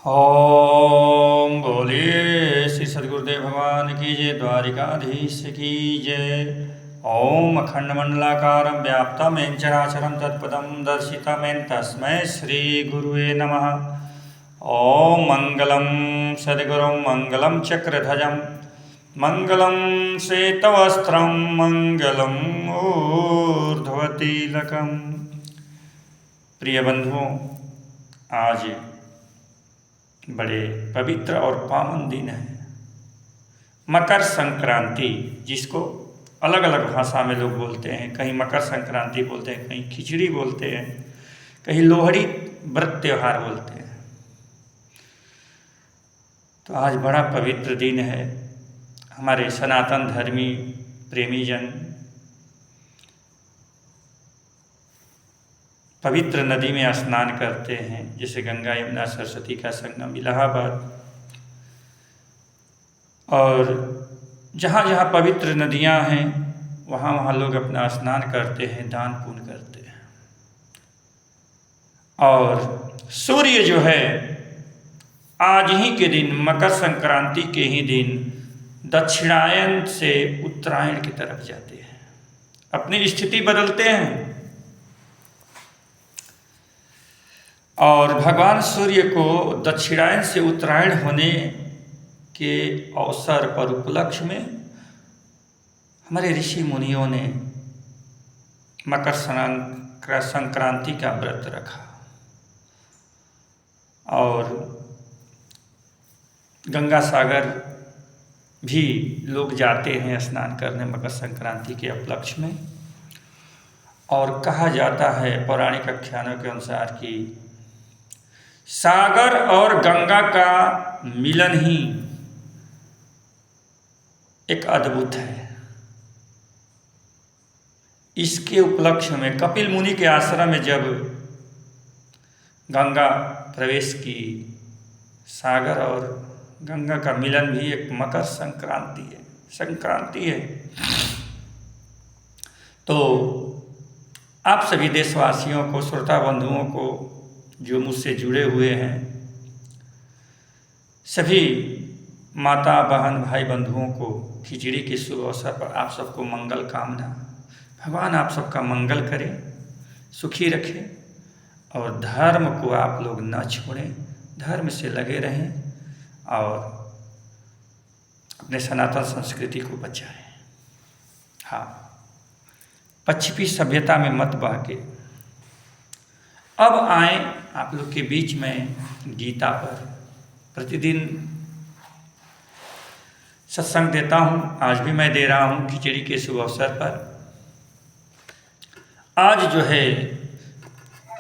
ओम बोलिए श्री सदगुरुदेव भगवान की जय। द्वारिकाधीश की जय। ओम अखंड मंडलाकारं व्याप्तं येन चराचरं तत्पदं दर्शितं तस्मै श्री गुरुवे नमः। ओम मंगलम सद्गुरुं मंगलम चक्रध्वजं मंगलम श्वेतवस्त्रं मंगलम ऊर्ध्वतिलकम्। प्रिय बंधुओं, आज बड़े पवित्र और पावन दिन है मकर संक्रांति, जिसको अलग अलग भाषा में लोग बोलते हैं। कहीं मकर संक्रांति बोलते हैं, कहीं खिचड़ी बोलते हैं, कहीं लोहड़ी व्रत त्योहार बोलते हैं। तो आज बड़ा पवित्र दिन है। हमारे सनातन धर्मी प्रेमी जन पवित्र नदी में स्नान करते हैं, जैसे गंगा यमुना सरस्वती का संगम इलाहाबाद, और जहाँ जहाँ पवित्र नदियाँ हैं वहाँ वहाँ लोग अपना स्नान करते हैं, दान पुण्य करते हैं। और सूर्य जो है आज ही के दिन, मकर संक्रांति के ही दिन दक्षिणायन से उत्तरायण की तरफ जाते हैं, अपनी स्थिति बदलते हैं। और भगवान सूर्य को दक्षिणायन से उत्तरायण होने के अवसर पर उपलक्ष्य में हमारे ऋषि मुनियों ने मकर संक्रांति का व्रत रखा। और गंगा सागर भी लोग जाते हैं स्नान करने मकर संक्रांति के उपलक्ष्य में। और कहा जाता है पौराणिक आख्यानों के अनुसार कि सागर और गंगा का मिलन ही एक अद्भुत है। इसके उपलक्ष्य में कपिल मुनि के आश्रम में जब गंगा प्रवेश की, सागर और गंगा का मिलन भी एक मकर संक्रांति है। तो आप सभी देशवासियों को, श्रोता बंधुओं को जो मुझसे जुड़े हुए हैं, सभी माता बहन भाई बंधुओं को खिचड़ी के शुभ अवसर पर आप सबको मंगल कामना। भगवान आप सबका मंगल करे, सुखी रखे, और धर्म को आप लोग न छोड़ें, धर्म से लगे रहें और अपने सनातन संस्कृति को बचाएं। हाँ, पश्चिमी सभ्यता में मत बहके। अब आए आप लोग के बीच में गीता पर प्रतिदिन सत्संग देता हूँ, आज भी मैं दे रहा हूँ खिचड़ी के शुभ अवसर पर। आज जो है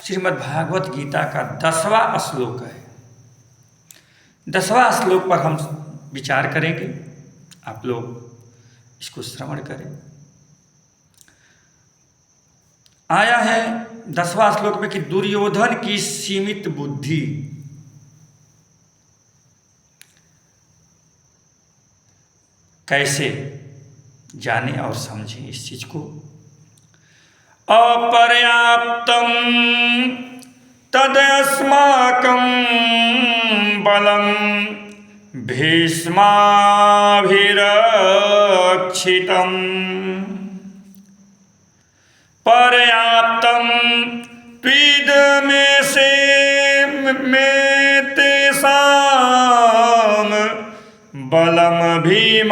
श्रीमद् भागवत गीता का 10वां श्लोक है। 10वां श्लोक पर हम विचार करेंगे, आप लोग इसको श्रवण करें। आया है 10वां श्लोक में कि दुर्योधन की सीमित बुद्धि कैसे जाने और समझें इस चीज को। अपर्याप्तम तदस्माकं बलम भीष्माभिरक्षितम् पर्याप्तं त्विदमेष में तेषां बलम भीमाभिरक्षितम्।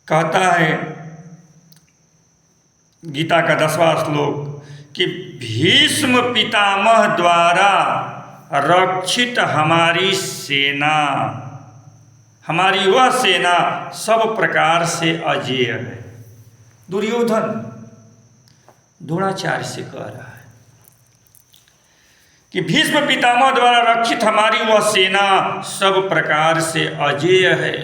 कहता है गीता का 10वां श्लोक कि भीष्म पितामह द्वारा रक्षित हमारी सेना, हमारी वह सेना सब प्रकार से अजेय है। दुर्योधन द्रोणाचार्य से कह रहा है कि भीष्म पितामह द्वारा रक्षित हमारी वह सेना सब प्रकार से अजेय है,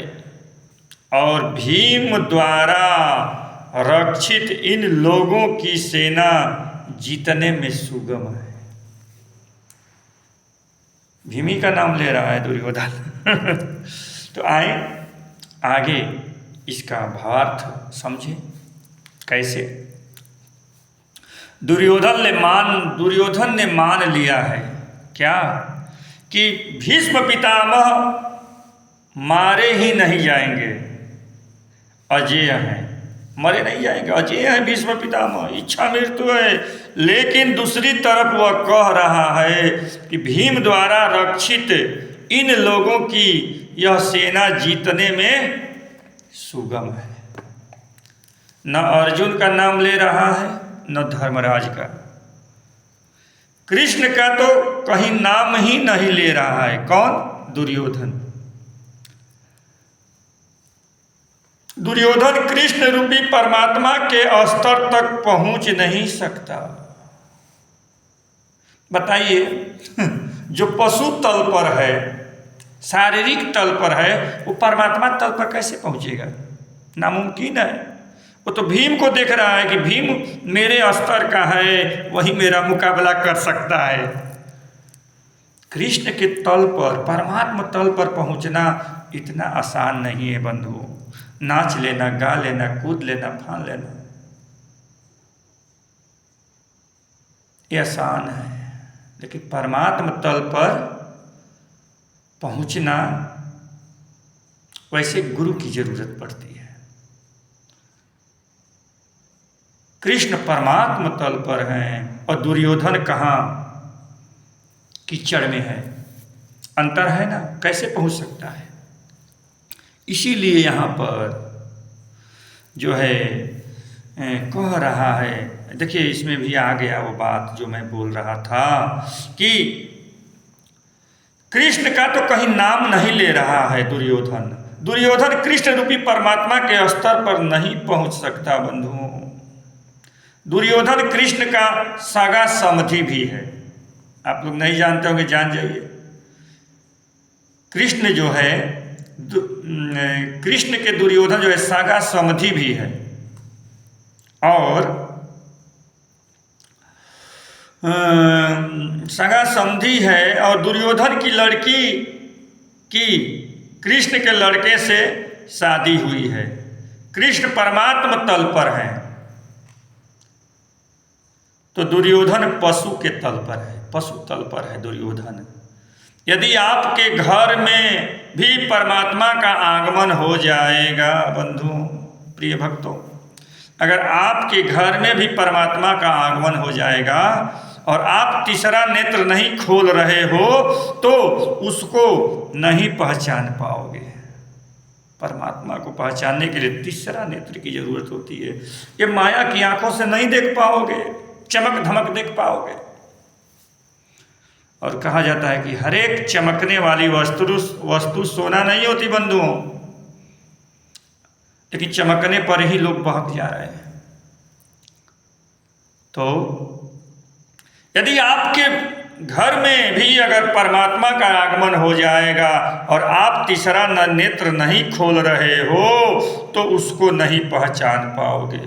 और भीम द्वारा रक्षित इन लोगों की सेना जीतने में सुगम है। भीमी का नाम ले रहा है दुर्योधन। तो आए आगे इसका भावार्थ समझें कैसे। दुर्योधन ने मान लिया है क्या कि भीष्म पितामह मारे ही नहीं जाएंगे, अजेय हैं, मरे नहीं जाएंगे, अजेय है भीष्म पितामह, इच्छा मृत्यु है। लेकिन दूसरी तरफ वह कह रहा है कि भीम द्वारा रक्षित इन लोगों की यह सेना जीतने में सुगम है। न अर्जुन का नाम ले रहा है न धर्मराज का, कृष्ण का तो कहीं नाम ही नहीं ले रहा है। कौन? दुर्योधन। दुर्योधन कृष्ण रूपी परमात्मा के स्तर तक पहुंच नहीं सकता। बताइए, जो पशु तल पर है, शारीरिक तल पर है, वो परमात्मा तल पर कैसे पहुंचेगा? नामुमकिन है। वो तो भीम को देख रहा है कि भीम मेरे स्तर का है, वही मेरा मुकाबला कर सकता है। कृष्ण के तल पर, परमात्मा तल पर पहुंचना इतना आसान नहीं है बंधुओं। नाच लेना, गा लेना, कूद लेना, फान लेना, ये आसान है, लेकिन परमात्मा तल पर पहुंचना, वैसे गुरु की जरूरत पड़ती है। कृष्ण परमात्मा तल पर हैं और दुर्योधन कहाँ? कीचड़ में है। अंतर है ना, कैसे पहुंच सकता है? इसीलिए यहाँ पर जो है कह रहा है, देखिए इसमें भी आ गया वो बात जो मैं बोल रहा था कि कृष्ण का तो कहीं नाम नहीं ले रहा है दुर्योधन कृष्ण रूपी परमात्मा के स्तर पर नहीं पहुंच सकता बंधुओं। दुर्योधन कृष्ण का सगा समधी भी है। आप लोग नहीं जानते होंगे, जान जाइए। कृष्ण जो है, कृष्ण के दुर्योधन जो है सगा समधी भी है। और सगा समधी है और दुर्योधन की लड़की की कृष्ण के लड़के से शादी हुई है। कृष्ण परमात्मा तल पर है तो दुर्योधन पशु के तल पर है, पशु तल पर है दुर्योधन। यदि आपके घर में भी परमात्मा का आगमन हो जाएगा बंधुओं, प्रिय भक्तों, अगर आपके घर में भी परमात्मा का आगमन हो जाएगा और आप तीसरा नेत्र नहीं खोल रहे हो तो उसको नहीं पहचान पाओगे। परमात्मा को पहचानने के लिए तीसरा नेत्र की जरूरत होती है। ये माया की आंखों से नहीं देख पाओगे, चमक धमक देख पाओगे। और कहा जाता है कि हर एक चमकने वाली वस्तु सोना नहीं होती बंधुओं, लेकिन चमकने पर ही लोग बहक जा रहे हैं। तो यदि आपके घर में भी अगर परमात्मा का आगमन हो जाएगा और आप तीसरा नेत्र नहीं खोल रहे हो तो उसको नहीं पहचान पाओगे,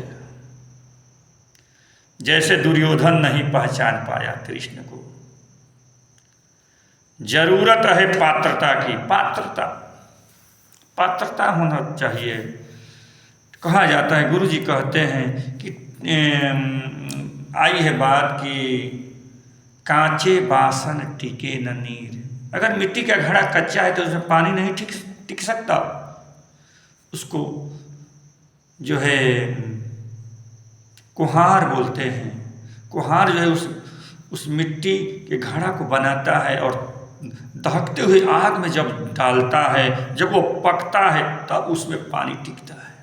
जैसे दुर्योधन नहीं पहचान पाया कृष्ण को। जरूरत है पात्रता की, पात्रता होना चाहिए। कहा जाता है, गुरु जी कहते हैं कि आई है बात कि कांचे बासन टिके न नीर। अगर मिट्टी का घड़ा कच्चा है तो उसमें पानी नहीं टिक सकता। उसको जो है कुम्हार बोलते हैं। कुम्हार जो है उस मिट्टी के घड़ा को बनाता है और दहकते हुए आग में जब डालता है, जब वो पकता है तब उसमें पानी टिकता है।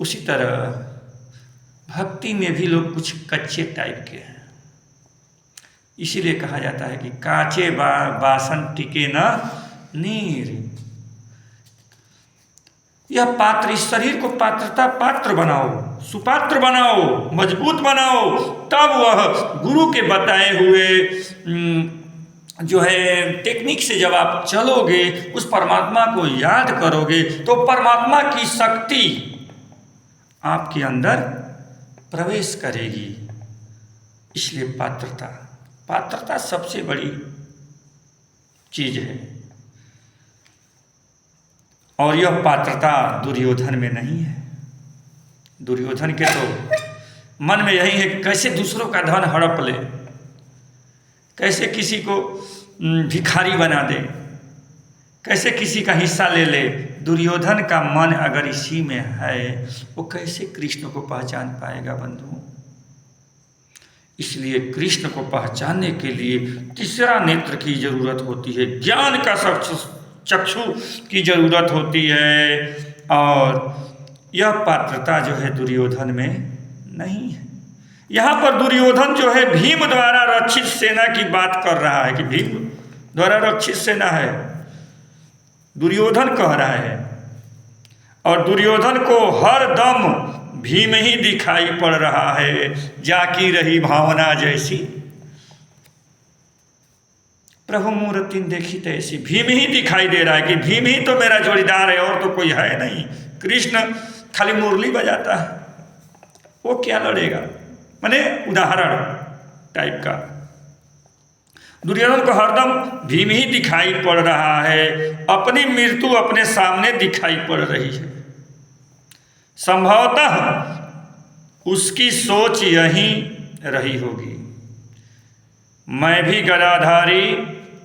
उसी तरह भक्ति में भी लोग कुछ कच्चे टाइप के हैं। इसीलिए कहा जाता है कि कांचे बासन टिके न नीर। यह पात्र, इस शरीर को पात्रता पात्र बनाओ, सुपात्र बनाओ, मजबूत बनाओ, तब वह गुरु के बताए हुए जो है टेक्निक से जब आप चलोगे, उस परमात्मा को याद करोगे तो परमात्मा की शक्ति आपके अंदर प्रवेश करेगी। इसलिए पात्रता सबसे बड़ी चीज है। और यह पात्रता दुर्योधन में नहीं है। दुर्योधन के तो मन में यही है कि कैसे दूसरों का धन हड़प ले, कैसे किसी को भिखारी बना दे, कैसे किसी का हिस्सा ले ले। दुर्योधन का मन अगर इसी में है, वो कैसे कृष्ण को पहचान पाएगा बंधुओं। इसलिए कृष्ण को पहचानने के लिए तीसरा नेत्र की जरूरत होती है, ज्ञान का चक्षु की जरूरत होती है, और यह पात्रता जो है दुर्योधन में नहीं है। यहाँ पर दुर्योधन जो है भीम द्वारा रक्षित सेना की बात कर रहा है कि भीम द्वारा रक्षित सेना है, दुर्योधन कह रहा है। और दुर्योधन को हर दम भीम ही दिखाई पड़ रहा है, जाकी रही भावना जैसी प्रभु मूर्ति देखी तैसी। भीम ही दिखाई दे रहा है कि भीम ही तो मेरा जोड़ीदार है, और तो कोई है नहीं। कृष्ण खाली मुरली बजाता है, वो क्या लड़ेगा, माने उदाहरण टाइप का। दुर्योधन को हरदम भीम ही दिखाई पड़ रहा है, अपनी मृत्यु अपने सामने दिखाई पड़ रही है। संभवतः उसकी सोच यही रही होगी, मैं भी गदाधारी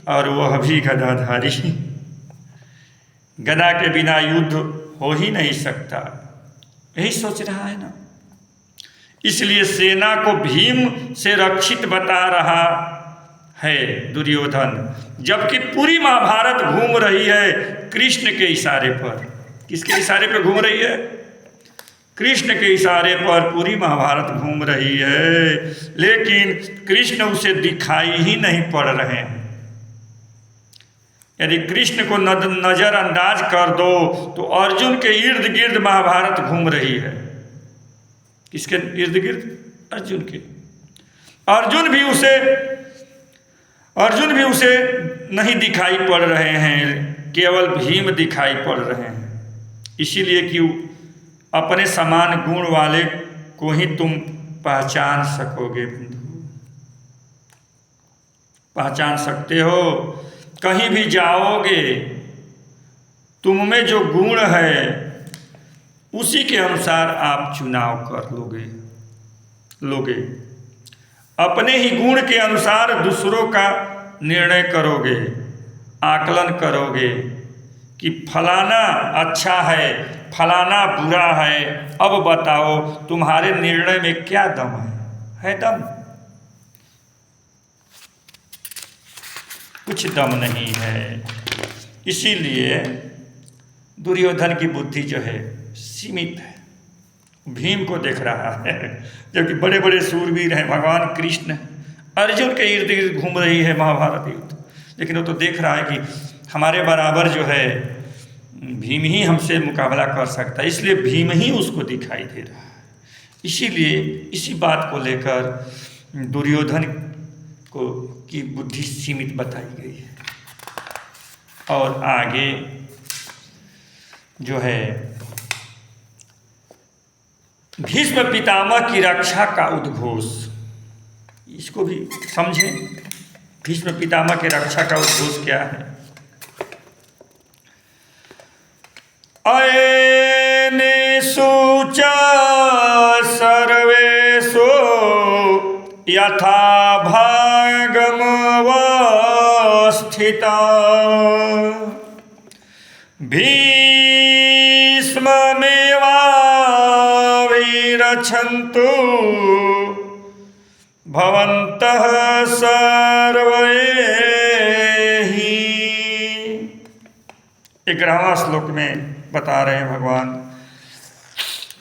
और वह भी गदाधारी, गदा के बिना युद्ध हो ही नहीं सकता, यही सोच रहा है ना। इसलिए सेना को भीम से रक्षित बता रहा है दुर्योधन, जबकि पूरी महाभारत घूम रही है कृष्ण के इशारे पर। किसके इशारे पर घूम रही है? कृष्ण के इशारे पर पूरी महाभारत घूम रही है, लेकिन कृष्ण उसे दिखाई ही नहीं पड़ रहे हैं। यदि कृष्ण को नजरअंदाज कर दो तो अर्जुन के इर्द गिर्द महाभारत घूम रही है। किसके इर्द गिर्द? अर्जुन के। अर्जुन भी उसे नहीं दिखाई पड़ रहे हैं, केवल भीम दिखाई पड़ रहे हैं। इसीलिए कि अपने समान गुण वाले को ही तुम पहचान सकोगे बंधु, पहचान सकते हो। कहीं भी जाओगे, तुम में जो गुण है उसी के अनुसार आप चुनाव कर लोगे। अपने ही गुण के अनुसार दूसरों का निर्णय करोगे, आकलन करोगे कि फलाना अच्छा है, फलाना बुरा है। अब बताओ तुम्हारे निर्णय में क्या दम है दम? कुछ दम नहीं है। इसीलिए दुर्योधन की बुद्धि जो है सीमित है, भीम को देख रहा है, जबकि बड़े बड़े सूरवीर हैं, भगवान कृष्ण अर्जुन के इर्द गिर्द घूम रही है महाभारत युद्ध, लेकिन वो तो देख रहा है कि हमारे बराबर जो है भीम ही हमसे मुकाबला कर सकता है, इसलिए भीम ही उसको दिखाई दे रहा है। इसीलिए इसी बात को लेकर दुर्योधन को की बुद्धि सीमित बताई गई है। और आगे जो है भीष्म पितामह की रक्षा का उद्घोष, इसको भी समझें। भीष्म पितामह की रक्षा का उद्घोष क्या है? अयनेषु च सर्वेषु यथा भागमवस्थिता भीष्ममेवाभिरक्षन्तु भवन्तः सर्वे ही। 11वां श्लोक में बता रहे हैं भगवान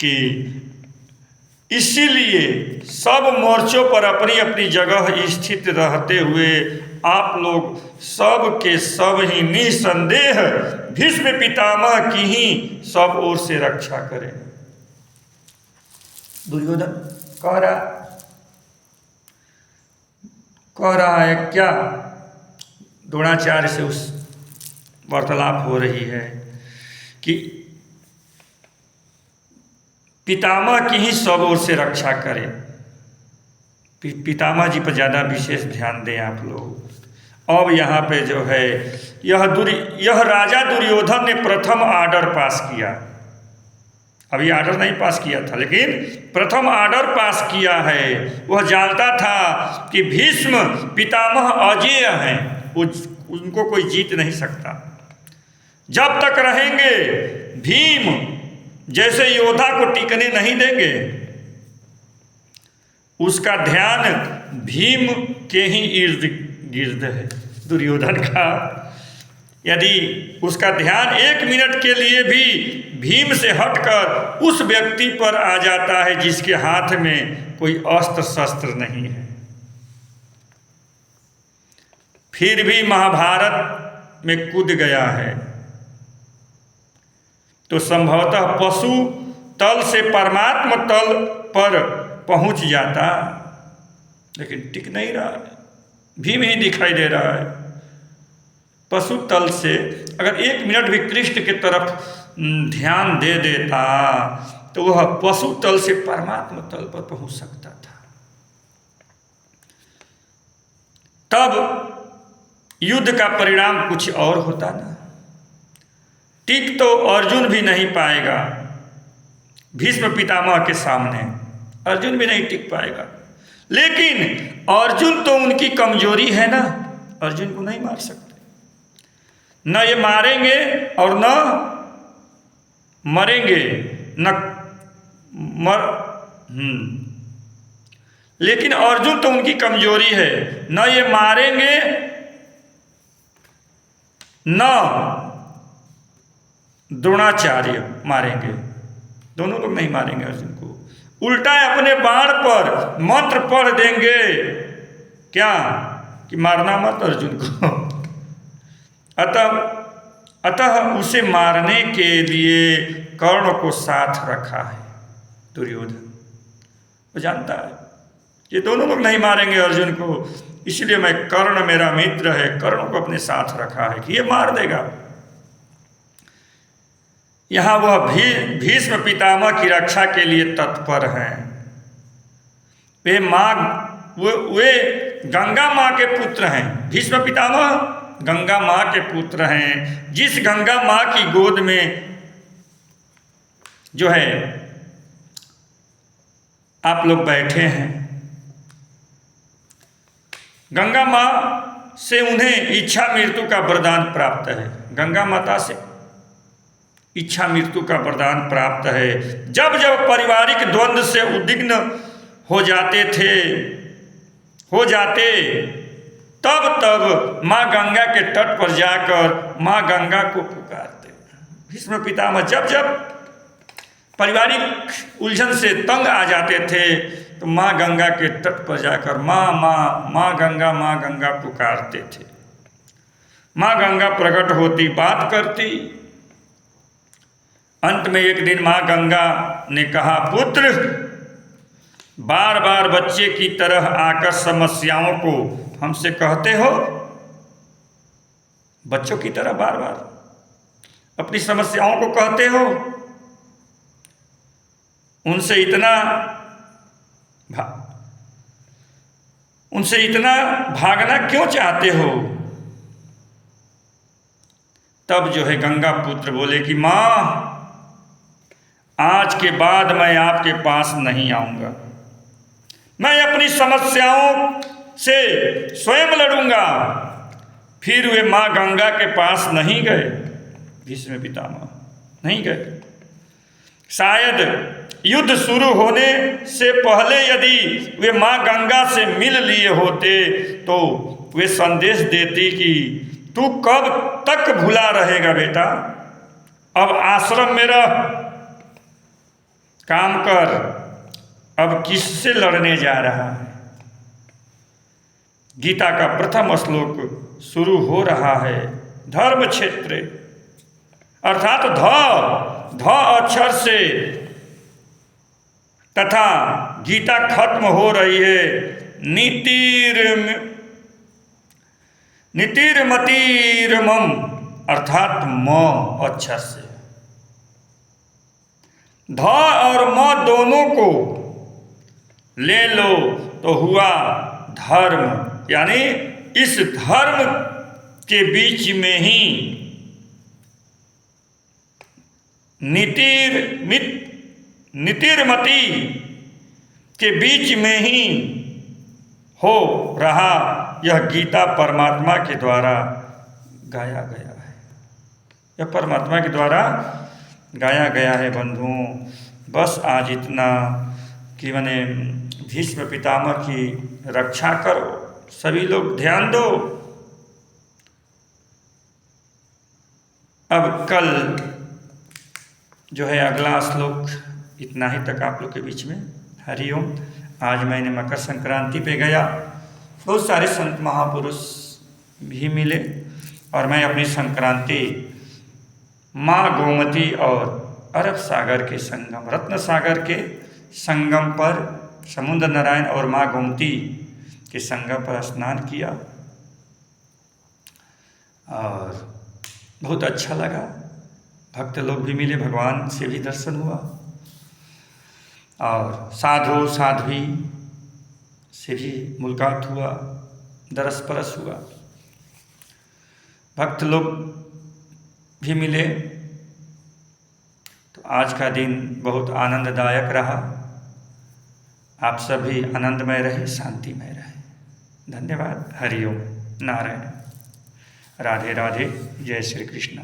कि इसीलिए सब मोर्चों पर अपनी अपनी जगह स्थित रहते हुए आप लोग सब के सब ही निसंदेह भीष्म पितामह की ही सब ओर से रक्षा करें। दुर्योधन कह रहा है क्या? द्रोणाचार्य से उस वार्तालाप हो रही है कि पितामह की ही सब ओर से रक्षा करें। पितामह जी पर ज़्यादा विशेष ध्यान दें आप लोग। अब यहाँ पे जो है यह राजा दुर्योधन ने प्रथम आर्डर पास किया। अभी आर्डर नहीं पास किया था, लेकिन प्रथम आर्डर पास किया है। वह जानता था कि भीष्म पितामह अजेय हैं, उनको कोई जीत नहीं सकता। जब तक रहेंगे भीम जैसे योद्धा को टिकने नहीं देंगे। उसका ध्यान भीम के ही इर्द गिर्द है। दुर्योधन का यदि उसका ध्यान 1 मिनट के लिए भी भीम से हटकर उस व्यक्ति पर आ जाता है जिसके हाथ में कोई अस्त्र शस्त्र नहीं है, फिर भी महाभारत में कूद गया है, तो संभवतः पशु तल से परमात्म तल पर पहुंच जाता, लेकिन टिक नहीं रहा है। भीम ही दिखाई दे रहा है। पशु तल से अगर 1 मिनट भी कृष्ण की तरफ ध्यान दे देता तो वह पशु तल से परमात्म तल पर पहुंच सकता था। तब युद्ध का परिणाम कुछ और होता ना। टिक तो अर्जुन भी नहीं पाएगा भीष्म पितामह के सामने, अर्जुन भी नहीं टिक पाएगा। लेकिन अर्जुन तो उनकी कमजोरी है ना, अर्जुन को नहीं मार सकते। न ये मारेंगे और न मरेंगे, लेकिन अर्जुन तो उनकी कमजोरी है। न ये मारेंगे न द्रोणाचार्य मारेंगे, दोनों लोग नहीं मारेंगे अर्जुन को। उल्टा अपने बाण पर मंत्र पढ़ देंगे क्या कि मारना मत अर्जुन को। अतः उसे मारने के लिए कर्ण को साथ रखा है दुर्योधन। वो जानता है ये दोनों लोग नहीं मारेंगे अर्जुन को, इसलिए मैं कर्ण मेरा मित्र है, कर्ण को अपने साथ रखा है कि ये मार देगा। यहां वह भीष्म पितामह की रक्षा के लिए तत्पर हैं। वे गंगा माँ के पुत्र हैं। भीष्म पितामह गंगा माँ के पुत्र हैं। जिस गंगा माँ की गोद में जो है आप लोग बैठे हैं, गंगा माँ से उन्हें इच्छा मृत्यु का वरदान प्राप्त है। गंगा माता से इच्छा मृत्यु का वरदान प्राप्त है। जब जब पारिवारिक द्वंद्व से उद्विग्न हो जाते तब तब माँ गंगा के तट पर जाकर माँ गंगा को पुकारते। भीष्म पितामह जब जब पारिवारिक उलझन से तंग आ जाते थे तो माँ गंगा के तट पर जाकर माँ गंगा पुकारते थे। माँ गंगा प्रकट होती, बात करती। अंत में एक दिन माँ गंगा ने कहा, पुत्र बार बार बच्चे की तरह आकर समस्याओं को हमसे कहते हो। बच्चों की तरह बार बार अपनी समस्याओं को कहते हो। उनसे इतना भागना क्यों चाहते हो। तब जो है गंगा पुत्र बोले कि माँ आज के बाद मैं आपके पास नहीं आऊंगा, मैं अपनी समस्याओं से स्वयं लड़ूंगा। फिर वे माँ गंगा के पास नहीं गए, भीष्म पितामह नहीं गए। शायद युद्ध शुरू होने से पहले यदि वे माँ गंगा से मिल लिए होते तो वे संदेश देती कि तू कब तक भूला रहेगा बेटा, अब आश्रम में रह, काम कर, अब किससे लड़ने जा रहा है। गीता का प्रथम श्लोक शुरू हो रहा है, धर्म क्षेत्र, अर्थात ध अक्षर से तथा गीता खत्म हो रही है नीतिर्मतिर्मम अर्थात म अक्षर से। ध और म दोनों को ले लो तो हुआ धर्म, यानी इस धर्म के बीच में ही नितिर्मति के बीच में ही हो रहा यह गीता परमात्मा के द्वारा गाया गया है। यह परमात्मा के द्वारा गाया गया है बंधुओं। बस आज इतना कि मैंने भीष्म पितामह की रक्षा करो, सभी लोग ध्यान दो। अब कल जो है अगला श्लोक, इतना ही तक आप लोग के बीच में। हरिओम। आज मैंने मकर संक्रांति पे गया, बहुत सारे संत महापुरुष भी मिले और मैं अपनी संक्रांति माँ गोमती और अरब सागर के संगम, रत्न सागर के संगम पर, समुद्र नारायण और माँ गोमती के संगम पर स्नान किया और बहुत अच्छा लगा। भक्त लोग भी मिले, भगवान से भी दर्शन हुआ और साधु साध्वी से भी मुलाकात हुआ, दरस परस हुआ। भक्त लोग भी मिले। तो आज का दिन बहुत आनंददायक रहा। आप सभी आनंदमय रहे, शांतिमय रहे। धन्यवाद। हरिओम नारायण। राधे राधे। जय श्री कृष्ण।